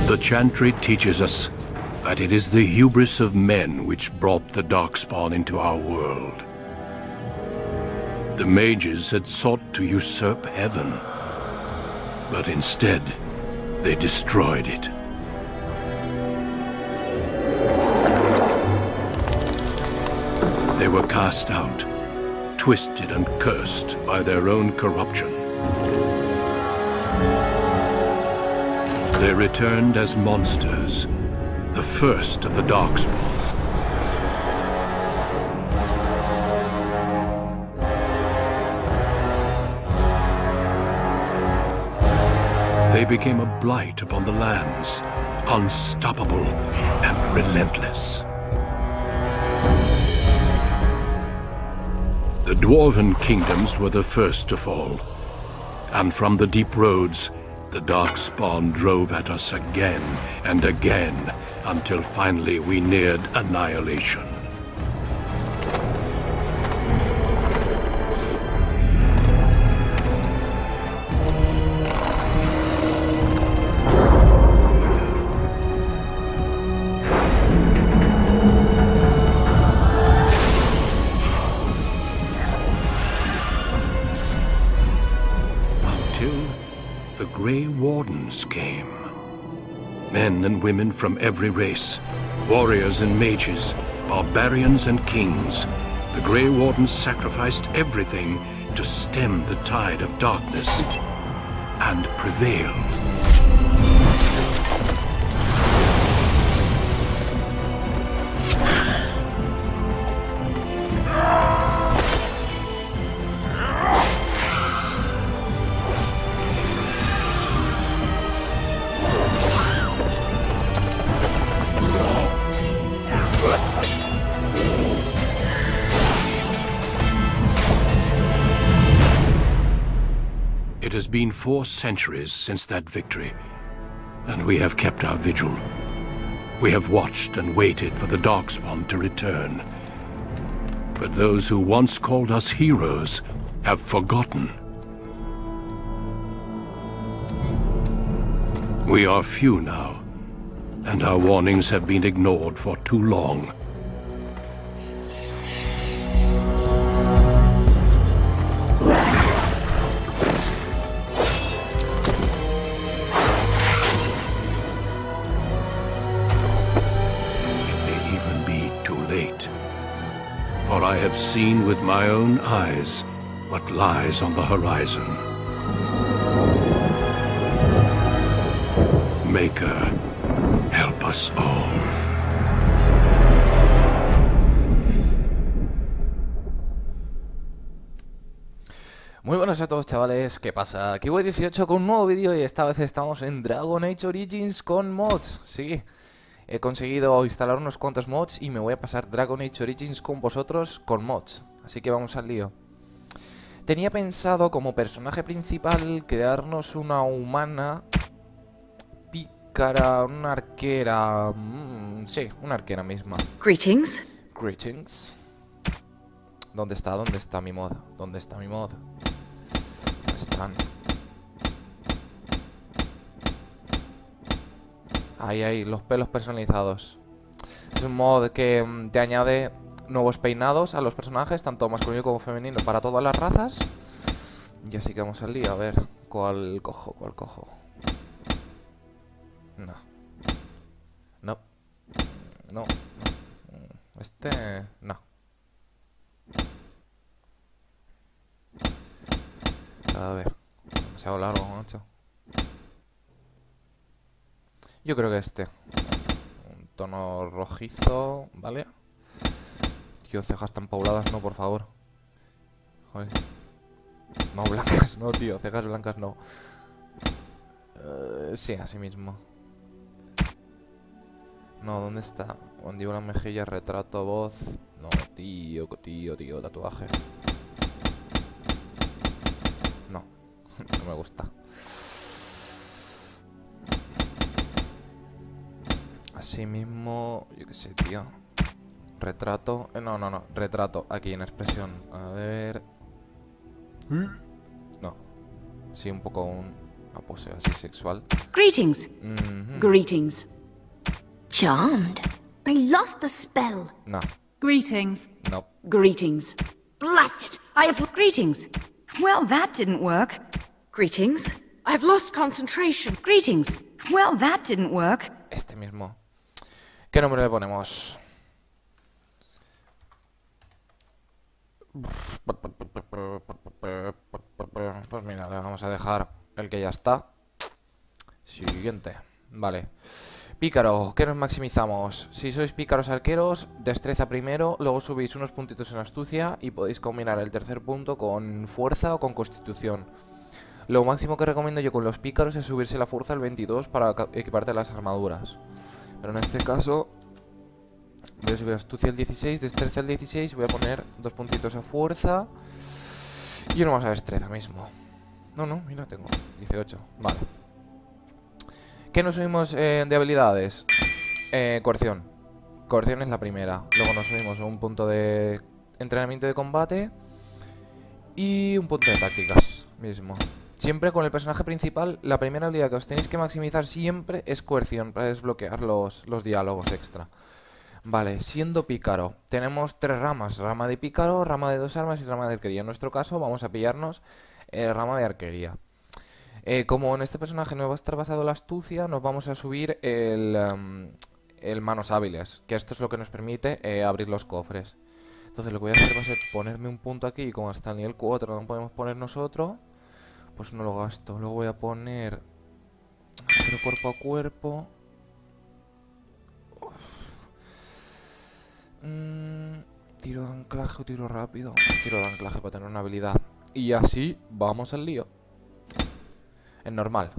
The Chantry teaches us that it is the hubris of men which brought the Darkspawn into our world. The mages had sought to usurp heaven, but instead, they destroyed it. They were cast out, twisted and cursed by their own corruption. They returned as monsters, the first of the Darkspawn. They became a blight upon the lands, unstoppable and relentless. The Dwarven kingdoms were the first to fall, and from the deep roads, the Darkspawn drove at us again and again, until finally we neared annihilation. Came. Men and women from every race, warriors and mages, barbarians and kings. The Grey Wardens sacrificed everything to stem the tide of darkness and prevailed. It has been 4 centuries since that victory, and we have kept our vigil. We have watched and waited for the Darkspawn to return. But those who once called us heroes have forgotten. We are few now, and our warnings have been ignored for too long. For I have seen with my own eyes what lies on the horizon. Maker, help us all. Muy buenas a todos, chavales, ¿qué pasa? Aquí voy 18 con un nuevo vídeo y esta vez estamos en Dragon Age Origins con mods. Sí, he conseguido instalar unos cuantos mods y me voy a pasar Dragon Age Origins con vosotros con mods. Así que vamos al lío. Tenía pensado como personaje principal crearnos una humana pícara, una arquera. Sí, una arquera misma. Greetings. Greetings. ¿Dónde está? ¿Dónde está mi mod? ¿Dónde está mi mod? ¿Dónde están? Ahí, los pelos personalizados. Es un mod que te añade nuevos peinados a los personajes, tanto masculino como femenino, para todas las razas. Y así que vamos al lío, a ver cuál cojo, cuál cojo. No. No. No. Este... no. A ver. Demasiado largo, macho. Yo creo que este. Un tono rojizo, ¿vale? Tío, cejas tan pobladas, no, por favor. Joder. No, blancas no, tío. Cejas blancas no. Sí, así mismo. No, ¿dónde está? Mandíbula, mejilla, retrato, voz. No, tío, tatuaje. No, no me gusta. Así mismo, yo qué sé, tío. Retrato. No. Retrato. Aquí en expresión. A ver. No. Sí, un poco un... Ah, pues así sexual. Greetings. Greetings. Charmed. I lost the spell. No, Greetings. no. Greetings. Blast it! I have greetings. Well, that didn't work. Greetings. I've lost concentration. Greetings. Well, that didn't work. Este mismo. ¿Qué nombre le ponemos? Pues mira, le vamos a dejar el que ya está. Siguiente. Vale. Pícaro, ¿qué nos maximizamos? Si sois pícaros arqueros, destreza primero, luego subís unos puntitos en astucia y podéis combinar el tercer punto con fuerza o con constitución. Lo máximo que recomiendo yo con los pícaros es subirse la fuerza al 22 para equiparte las armaduras. Pero en este caso voy a subir astucia al 16, destreza al 16, voy a poner 2 puntitos a fuerza y uno más a destreza mismo. No, mira, tengo 18, vale. ¿Qué nos subimos de habilidades? Coerción. Coerción es la primera. Luego nos subimos a un punto de entrenamiento de combate y un punto de tácticas mismo. Siempre con el personaje principal, la primera habilidad que os tenéis que maximizar siempre es coerción para desbloquear los diálogos extra. Vale, siendo pícaro, tenemos 3 ramas. Rama de pícaro, rama de 2 armas y rama de arquería. En nuestro caso vamos a pillarnos rama de arquería. Como en este personaje no va a estar basado la astucia, nos vamos a subir el manos hábiles, que esto es lo que nos permite abrir los cofres. Entonces lo que voy a hacer va a ser ponerme un punto aquí, y como hasta el nivel 4 no podemos poner nosotros, pues no lo gasto. Luego voy a poner pero cuerpo a cuerpo. Tiro de anclaje o tiro rápido. Tiro de anclaje para tener una habilidad. Y así vamos al lío. En normal.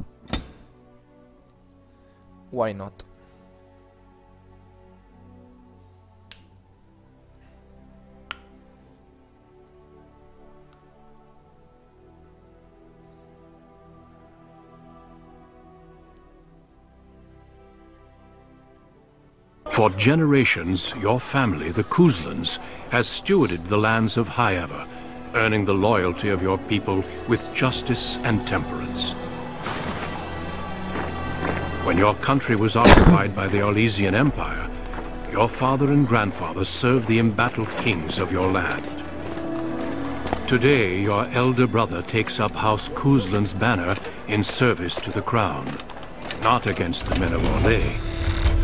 Why not? For generations, your family, the Kuzlans, has stewarded the lands of Highever, earning the loyalty of your people with justice and temperance. When your country was occupied by the Orlesian Empire, your father and grandfather served the embattled kings of your land. Today, your elder brother takes up House Kuzlan's banner in service to the crown, not against the men of Orlais,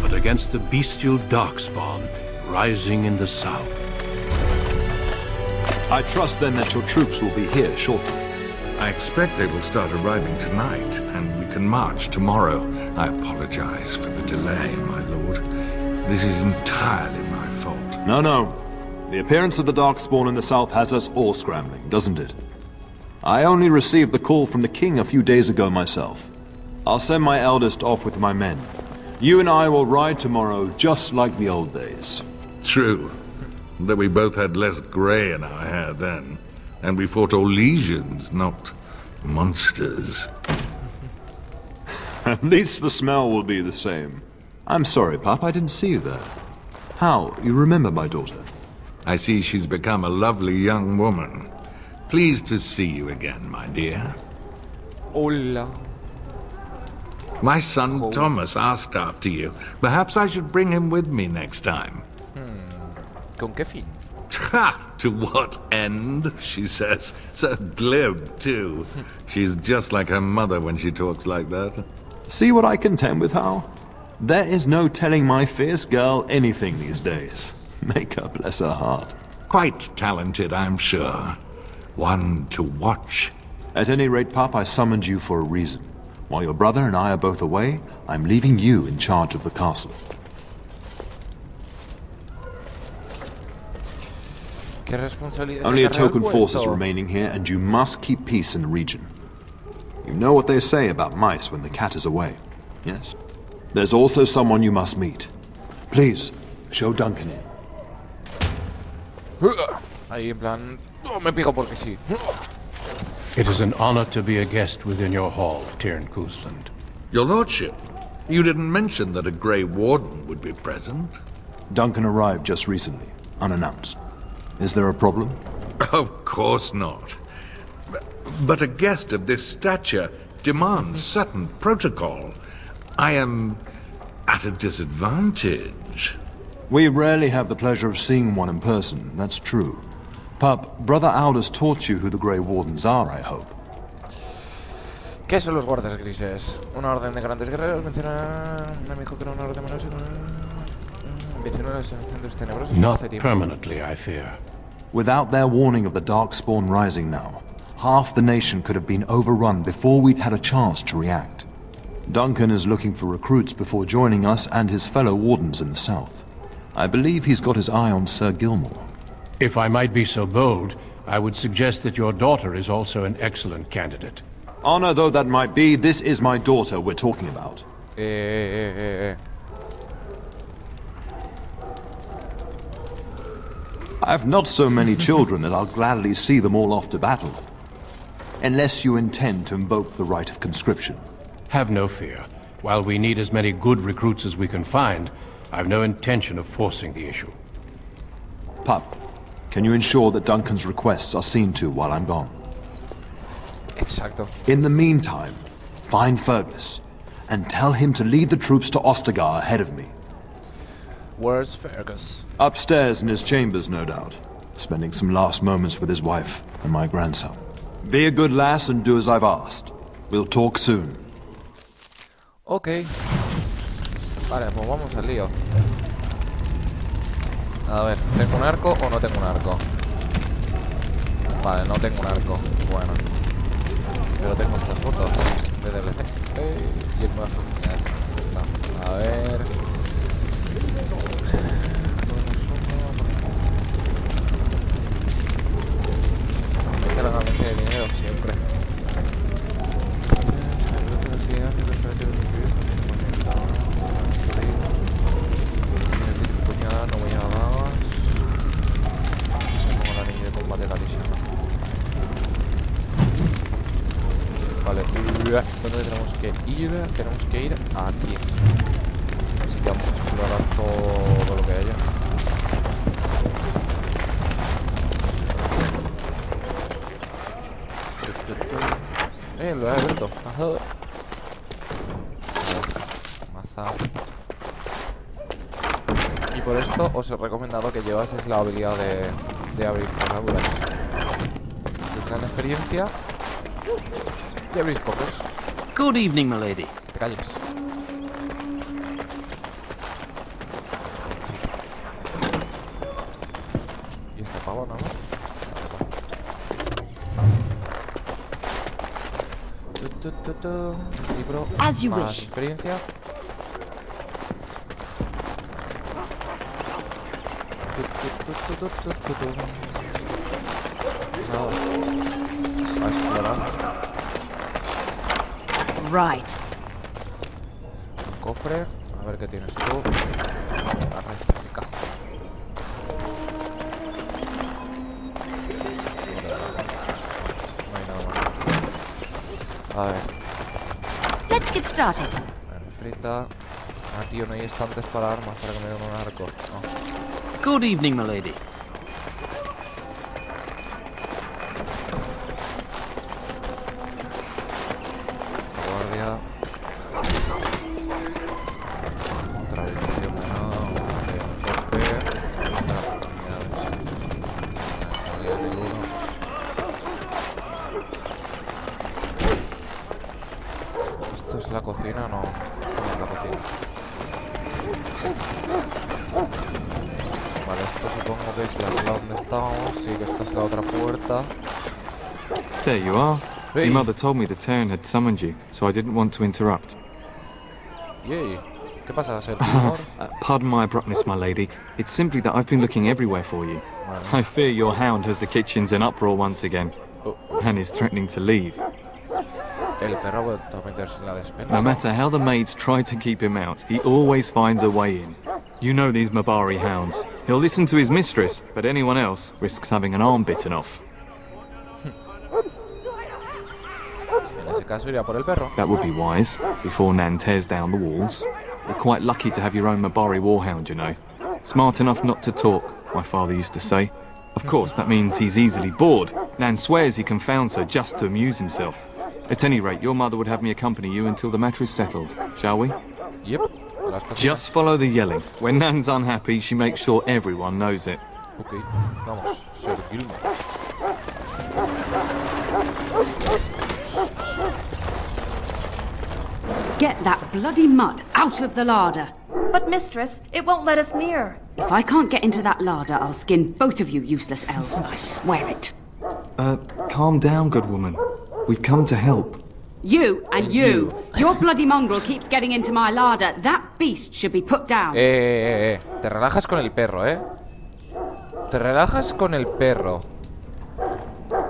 but against the bestial darkspawn rising in the south. I trust then that your troops will be here shortly. I expect they will start arriving tonight, and we can march tomorrow. I apologize for the delay, my lord. This is entirely my fault. No. The appearance of the Darkspawn in the south has us all scrambling, doesn't it? I only received the call from the king a few days ago myself. I'll send my eldest off with my men. You and I will ride tomorrow just like the old days. True, that we both had less grey in our hair then, and we fought Orlesians, not monsters. At least the smell will be the same. I'm sorry, Pop, I didn't see you there. How? You remember my daughter? I see she's become a lovely young woman. Pleased to see you again, my dear. Hola. My son Thomas asked after you. Perhaps I should bring him with me next time. ¿Con qué fin? Ha! To what end, she says. So glib, too. She's just like her mother when she talks like that. See what I contend with, Hal? There is no telling my fierce girl anything these days. Make her bless her heart. Quite talented, I'm sure. One to watch. At any rate, Pop, I summoned you for a reason. While your brother and I are both away, I'm leaving you in charge of the castle. ¿Qué responsabilidad Only a se carga el token force is puesto? remaining here, and you must keep peace in the region. You know what they say about mice when the cat is away, yes? There's also someone you must meet. Please, show Duncan in. Ahí en plan... Oh, me pico porque sí. It is an honor to be a guest within your hall, Tyrn Kuzland. Your lordship, you didn't mention that a Grey Warden would be present. Duncan arrived just recently, unannounced. Is there a problem? Of course not. But a guest of this stature demands certain protocol. I am at a disadvantage. We rarely have the pleasure of seeing one in person, that's true. Pup, Brother Aldous taught you who the Grey Wardens are, I hope. ¿Qué son los guardias grises? Una orden de grandes guerreros. Menciona un amigo que era una orden menor. Menciona los ejércitos tenebrosos. Not permanently, I fear. Without their warning of the Darkspawn rising now, half the nation could have been overrun before we'd had a chance to react. Duncan is looking for recruits before joining us and his fellow wardens in the south. I believe he's got his eye on Sir Guilmore. If I might be so bold, I would suggest that your daughter is also an excellent candidate. Honor though that might be, this is my daughter we're talking about. I've not so many children that I'll gladly see them all off to battle. Unless you intend to invoke the right of conscription. Have no fear. While we need as many good recruits as we can find, I've no intention of forcing the issue. Pup, can you ensure that Duncan's requests are seen to while I'm gone? Exacto. In the meantime, find Fergus, and tell him to lead the troops to Ostagar ahead of me. Where's Fergus? Upstairs in his chambers, no doubt. Spending some last moments with his wife and my grandson. Be a good lass and do as I've asked. We'll talk soon. Ok. Vale, pues vamos al lío. A ver, ¿tengo un arco o no tengo un arco? Vale, no tengo un arco. Bueno. Pero tengo estas fotos de DLC. Y el nuevo. A ver. Aumenta la ganancia de dinero siempre. No voy a más. Como el anillo de combate talismán. Vale, ¿dónde tenemos que ir? Tenemos que ir aquí. Así que vamos a explorar todo lo que haya. Lo he abierto. Maza. Y por esto os he recomendado que llevaseis la habilidad de abrir cerraduras. Os dan experiencia y abrís cofres. Good evening, my lady. Te calles. Y esta pavona, ¿no? Libro, As you más wish. experiencia. Nada. A explorar. Right. Un cofre. A ver qué tienes tú. La rectifica. No hay nada más. A ver. Let's get started. Frita. Ah, tío, no hay estantes para armas para que me den un arco. No. Good evening, my lady. Guardia. Otra habitación de nada. Un cofre. De las oportunidades. Está bien el uno. ¿Esto es la cocina? No. Esto no es la cocina. Vale, esto supongo que es la sala donde estábamos. Sí, que esta es la otra puerta. There you are. Hey. Your mother told me the Terran had summoned you, so I didn't want to interrupt. Yay. ¿Qué pasa, Sir Guilmore? Pardon my abruptness, my lady. It's simply that I've been looking everywhere for you. Vale. I fear your hound has the kitchens in uproar once again, and is threatening to leave. El perro ha vuelto a meterse en la despensa. No matter how the maids try to keep him out, he always finds a way in. You know these Mabari hounds. He'll listen to his mistress, but anyone else risks having an arm bitten off. En ese caso iría por el perro. That would be wise, before Nan tears down the walls. You're quite lucky to have your own Mabari warhound, you know. Smart enough not to talk, my father used to say. Of course, that means he's easily bored. Nan swears he confounds her just to amuse himself. At any rate, your mother would have me accompany you until the matter is settled, shall we? Yep. Las cosas. Just follow the yelling. When Nan's unhappy, she makes sure everyone knows it. Ok, vamos, Sir Guilmore. Get that bloody mutt out of the larder. But, mistress, it won't let us near. If I can't get into that larder, I'll skin both of you useless elves, I swear it. Calm down, good woman. We've come to help. You and you. Your bloody mongrel keeps getting into my larder. That beast should be put down. Te relajas con el perro, Te relajas con el perro.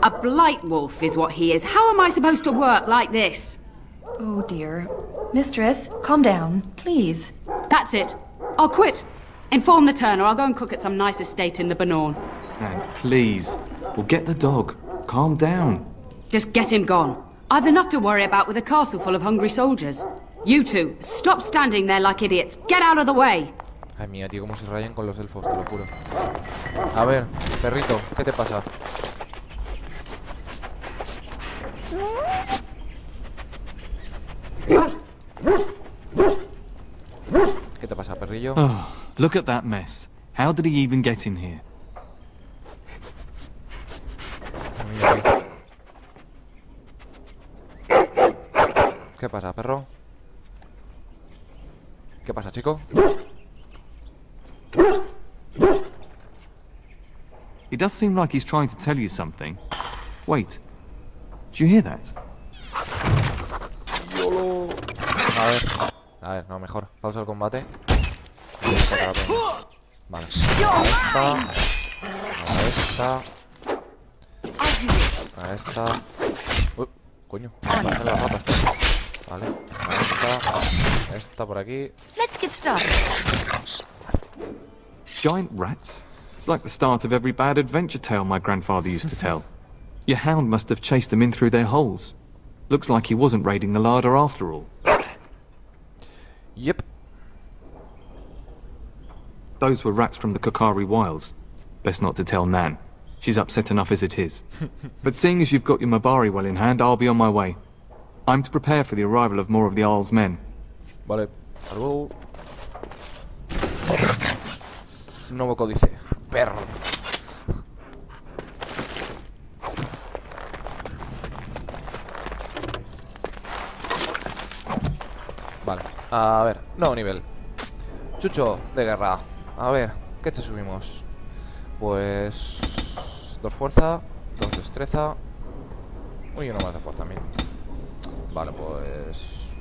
A blight wolf is what he is. How am I supposed to work like this? Oh, dear. Mistress, calm down, please. That's it. I'll quit. Inform the turner. I'll go and cook at some nice estate in the Banorn. Nan, please. We'll get the dog. Calm down. Just get him gone. I've enough to worry about with a castle full of hungry soldiers. You two, stop standing there like idiots. Get out of the way. Ay, mía, tío, cómo se rayan con los elfos, te lo juro. A ver, perrito, ¿qué te pasa? ¿Qué te pasa, perrillo? Oh, look at that mess. How did he even get in here? ¿Qué pasa, perro? ¿Qué pasa, chico? It does seem like he's trying to tell you something. Wait. Did you hear that? A ver, no, mejor. Pausa el combate. Vale. A esta. Uy, coño. Parecen las ratas. Vale. A esta por aquí. Let's get started. Giant rats? It's like the start of every bad adventure tale my grandfather used to tell. Your hound must have chased them in through their holes. Looks like he wasn't raiding the larder after all. Yep. Those were rats from the Kokari wilds. Best not to tell Nan. She's upset enough as it is. But seeing as you've got your Mabari well in hand, I'll be on my way. I'm to prepare for the arrival of more of the Arl's men. Vale. Hasta luego. Nuevo códice. Perro. Vale. A ver. Nuevo nivel. Chucho de guerra. A ver. ¿Qué te subimos? Pues... 2 fuerza. 2 destreza. Uy, uno más de fuerza a mí. Vale, pues...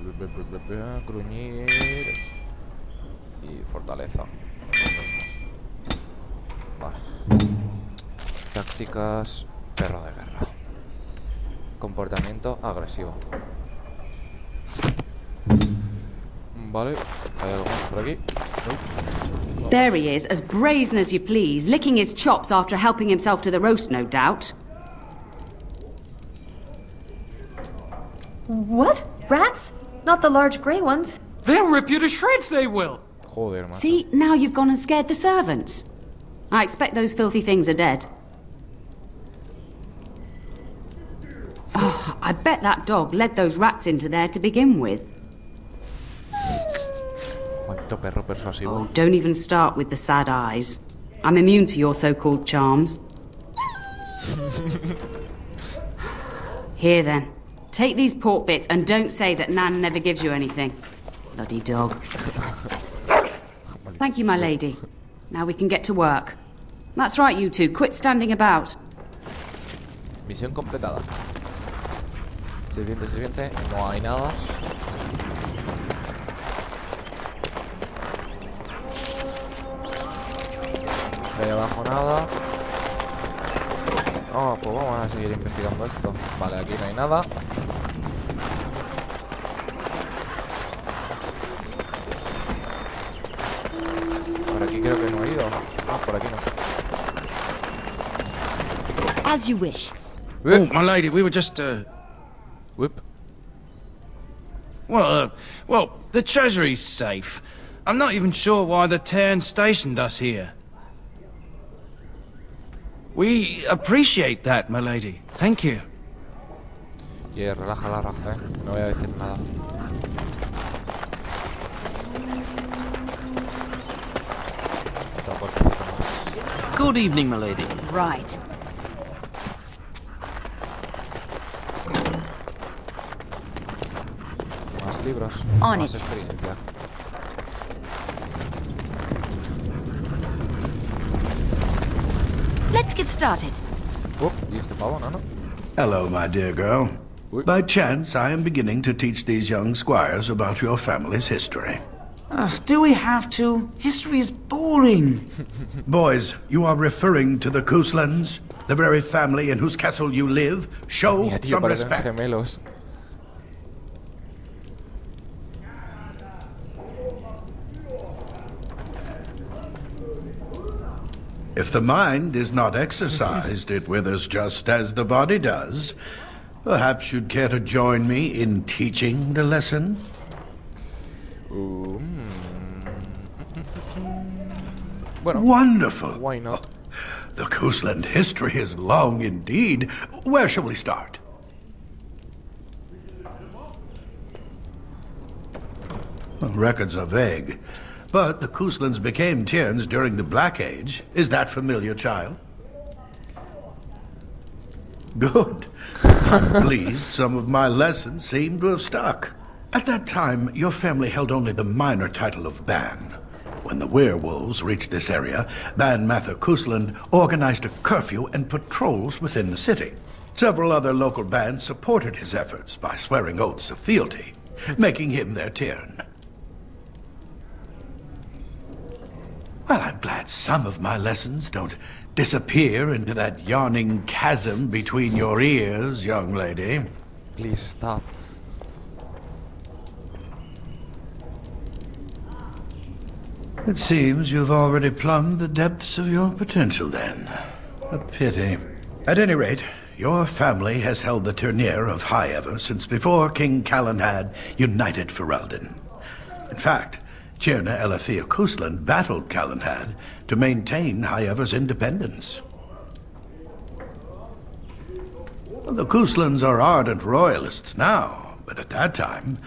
Gruñir... Y fortaleza. Vale. Tácticas... Perro de guerra. Comportamiento agresivo. Vale. ¿Hay algo más por aquí? No. There he is, as brazen as you please, licking his chops after helping himself to the roast, no doubt. What? Rats? Not the large grey ones? They'll rip you to shreds, they will! Joder, macho. See, now you've gone and scared the servants. I expect those filthy things are dead. Oh, I bet that dog led those rats into there to begin with. Maldito perro persuasivo. Oh, don't even start with the sad eyes. I'm immune to your so-called charms. Here then. Take these pork bits and don't say that Nan never gives you anything. Bloody dog. Thank you, my lady. Now we can get to work. That's right, you two. Quit standing about. Misión completada. Sirviente, sirviente. No hay nada. De ahí abajo nada. Oh, pues vamos a seguir investigando esto. Vale, aquí no hay nada. Por aquí creo que no he ido. Ah, por aquí no. As you wish. Oh, my lady, we were just, Whoop. well, the treasury's safe. I'm not even sure why the Tairn stationed us here. We appreciate that, my lady. Thank you. Y relaja la raja, no voy a decir nada. Otra puertecita más. Good evening, my lady. Right. Más libros, On más it. experiencia. Let's get started. Y este pavo, ¿no? Hello, my dear girl. By chance, I am beginning to teach these young squires about your family's history. Do we have to? History is boring. Boys, you are referring to the Couslands, the very family in whose castle you live. Show Mira, tío, some parecen respect. gemelos. If the mind is not exercised, it withers just as the body does. Perhaps you'd care to join me in teaching the lesson? Bueno, wonderful. Why not? The Cousland history is long indeed. Where shall we start? Well, records are vague, but the Couslands became Tierns during the Black Age. Is that familiar, child? Good. I'm pleased some of my lessons seem to have stuck. At that time, your family held only the minor title of Ban. When the werewolves reached this area, Ban Mather Cousland organized a curfew and patrols within the city. Several other local bands supported his efforts by swearing oaths of fealty, making him their Tiern. Well, I'm glad some of my lessons don't disappear into that yawning chasm between your ears, young lady. Please stop. It seems you've already plumbed the depths of your potential, then. A pity. At any rate, your family has held the tournure of High Ever since before King Calanhad united Ferelden. In fact, Tierna Elethea Cousland battled Calanhad to maintain High Ever's independence. The Couslands are ardent royalists now, but at that time,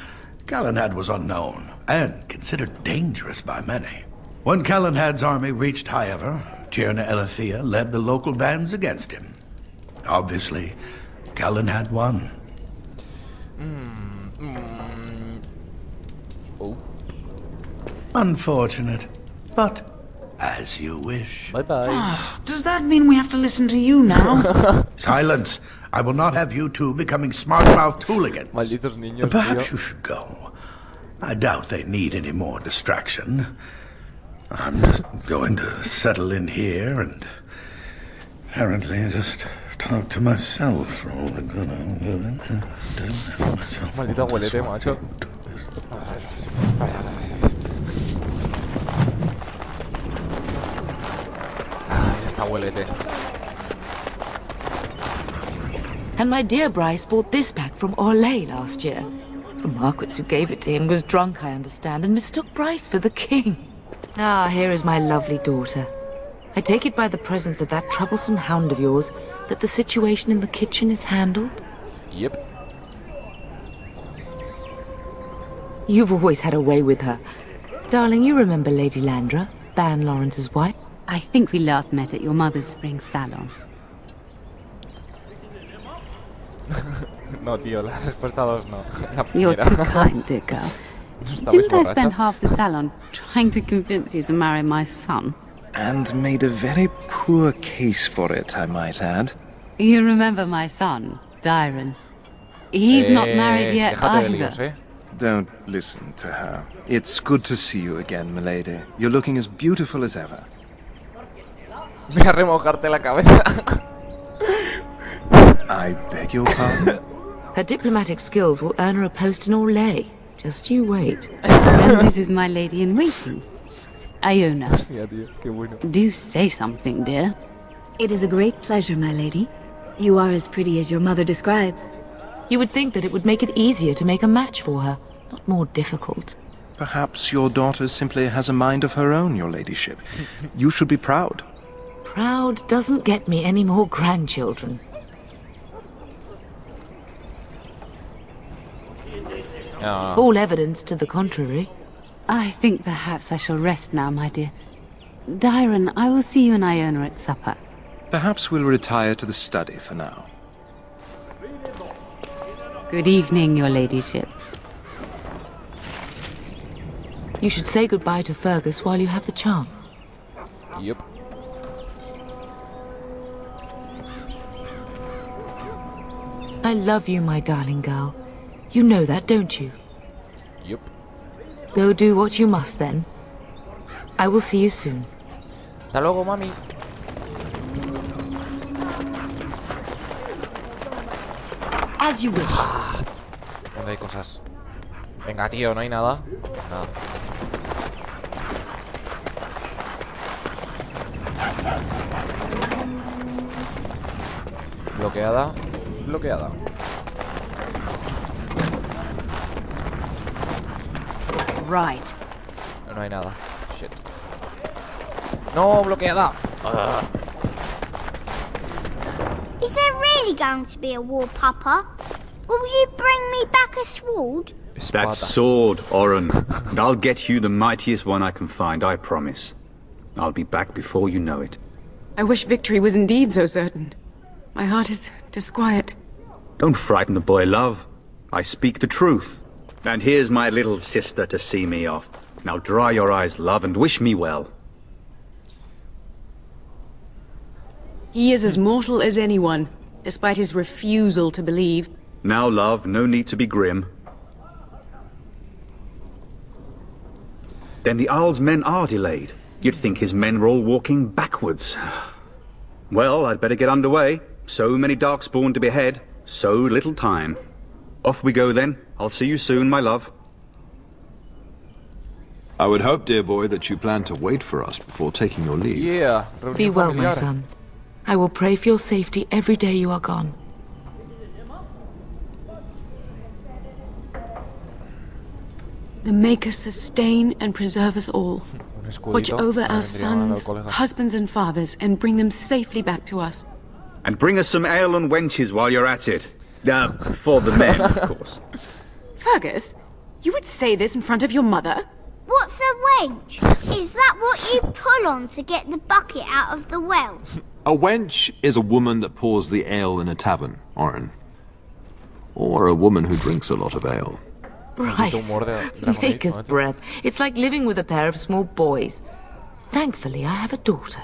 Calanhad was unknown and considered dangerous by many. When Calanhad's army reached High Ever, Tierna Elethea led the local bands against him. Obviously, Calanhad won. Unfortunate, but as you wish. Bye-bye. Does that mean we have to listen to you now? Silence! I will not have you two becoming smart-mouthed hooligans. Malditos niños, Perhaps tío. you should go. I doubt they need any more distraction. I'm just going to settle in here and apparently just talk to myself for all the good I'm doing. Maldito abuelete, macho. Ay, está abuelete. And my dear Bryce bought this back from Orlais last year. The Marquis who gave it to him was drunk, I understand, and mistook Bryce for the king. Ah, here is my lovely daughter. I take it by the presence of that troublesome hound of yours that the situation in the kitchen is handled? Yep. You've always had a way with her. Darling, you remember Lady Landra, Ban Lawrence's wife? I think we last met at your mother's spring salon. No, tío, la respuesta 2 no. La You're primera. too kind, dear girl. ¿No estabais Didn't I borracha? spend half the salon trying to convince you to marry my son? And made a very poor case for it, I might add. You remember my son, Dyron. He's not married yet déjate de either. líos, ¿eh? Don't listen to her. It's good to see you again, milady. You're looking as beautiful as ever. Voy a remojarte la cabeza. I beg your pardon? Her diplomatic skills will earn her a post in Orlais. Just you wait. And this is my lady in waiting, Iona. Hostia, tío, qué bueno. Do say something, dear. It is a great pleasure, my lady. You are as pretty as your mother describes. You would think that it would make it easier to make a match for her, not more difficult. Perhaps your daughter simply has a mind of her own, your ladyship. You should be proud. Proud doesn't get me any more grandchildren. No. All evidence to the contrary. I think perhaps I shall rest now, my dear. Dyron, I will see you and Iona at supper. Perhaps we'll retire to the study for now. Good evening, your ladyship. You should say goodbye to Fergus while you have the chance. Yep. I love you, my darling girl. You know that, don't you? Yep. Go do what you must then. I will see you soon. Hasta luego, mami. As you wish. ¿Dónde hay cosas? Venga, tío, no hay nada. Nada. Bloqueada. Bloqueada. Right. No hay nada. Shit. No, bloqueada. Is there really going to be a war, Papa? Will you bring me back a sword? That sword, Oren. And I'll get you the mightiest one I can find, I promise. I'll be back before you know it. I wish victory was indeed so certain. My heart is disquiet. Don't frighten the boy, love. I speak the truth. And here's my little sister to see me off. Now dry your eyes, love, and wish me well. He is as mortal as anyone, despite his refusal to believe. Now, love, no need to be grim. Then the Arl's men are delayed. You'd think his men were all walking backwards. Well, I'd better get underway. So many darkspawn to behead, so little time. Off we go then. I'll see you soon, my love. I would hope, dear boy, that you plan to wait for us before taking your leave. Yeah. Be well, my son. I will pray for your safety every day you are gone. The Maker sustain and preserve us all. Watch over our sons, husbands and fathers, and bring them safely back to us. And bring us some ale and wenches while you're at it. For the men, of course. Fergus, you would say this in front of your mother? What's a wench? Is that what you pull on to get the bucket out of the well? A wench is a woman that pours the ale in a tavern, Oren. Or a woman who drinks a lot of ale. Bryce, Maker's breath. It's like living with a pair of small boys. Thankfully, I have a daughter.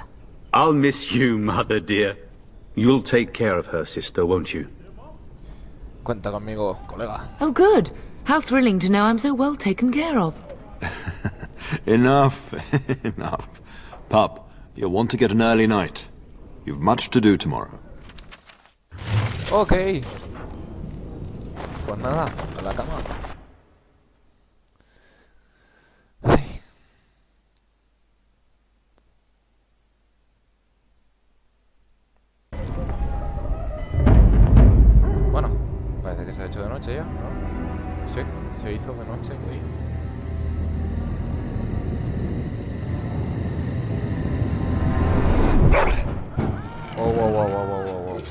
I'll miss you, mother dear. You'll take care of her, sister, won't you? Cuenta conmigo, colega. Oh, good. How thrilling to know I'm so well taken care of. Enough, enough. Pup, you'll want to get an early night. You've much to do tomorrow. Ok. Pues nada, a la cama. Ay. Bueno, parece que se ha hecho de noche ya, ¿no? Sí, se hizo de noche, güey. Oh, wow, wow, wow, wow, wow, wow.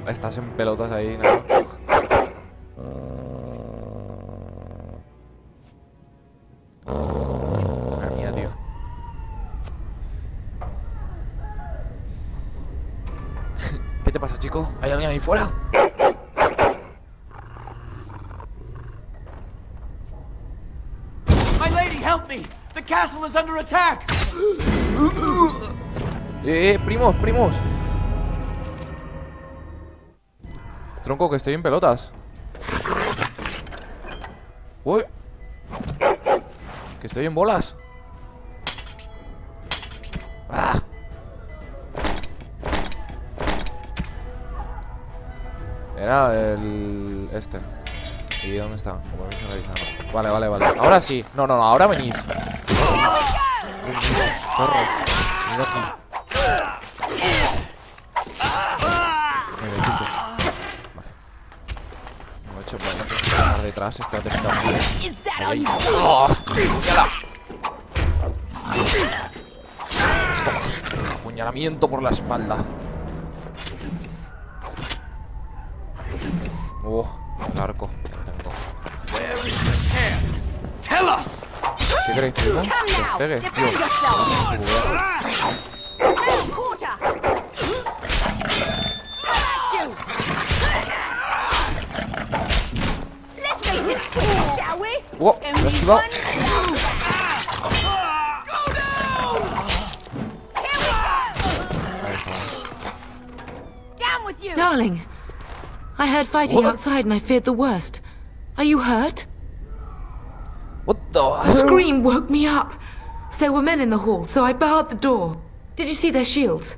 Estás en pelotas ahí, ¿no? Madre mía, tío. ¿Qué te pasa, chico? ¿Hay alguien ahí fuera? My lady, help me! The castle is under attack! Primos, primos. Tronco, que estoy en pelotas. Uy. Que estoy en bolas. Ah. Era el... este. ¿Y dónde está? Vale, vale, vale. Ahora sí. No, no, no, ahora venís. Perros. Mira aquí. Mira, chucho. Vale. No he hecho para estar detrás estratégicamente. Ahí. ¡Oh! ¡Mírala! Apuñalamiento por la espalda. El arco que tengo. ¿Qué queréis que nos pegue? Tío. ¿Me he esquivado? Darling, I heard fighting outside and I feared the worst. Are you hurt? What the A scream woke me up. There were men in the hall, so I barred the door. Did you see their shields?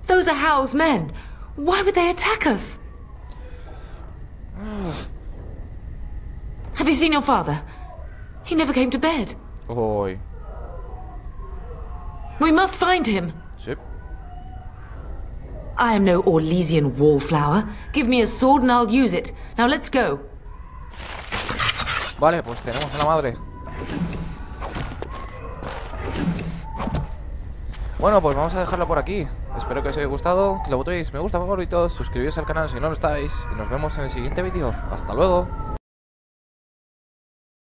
Those are Howe's men. Why would they attack us? Have you seen your father? He never came to bed. Oi. We must find him. Sí. I am no Orlesian wallflower. Give me a sword and I'll use it. Now let's go. Vale, pues tenemos a la madre. Bueno, pues vamos a dejarlo por aquí. Espero que os haya gustado, que lo votéis me gusta, favoritos, suscribíos al canal si no lo estáis y nos vemos en el siguiente vídeo. Hasta luego.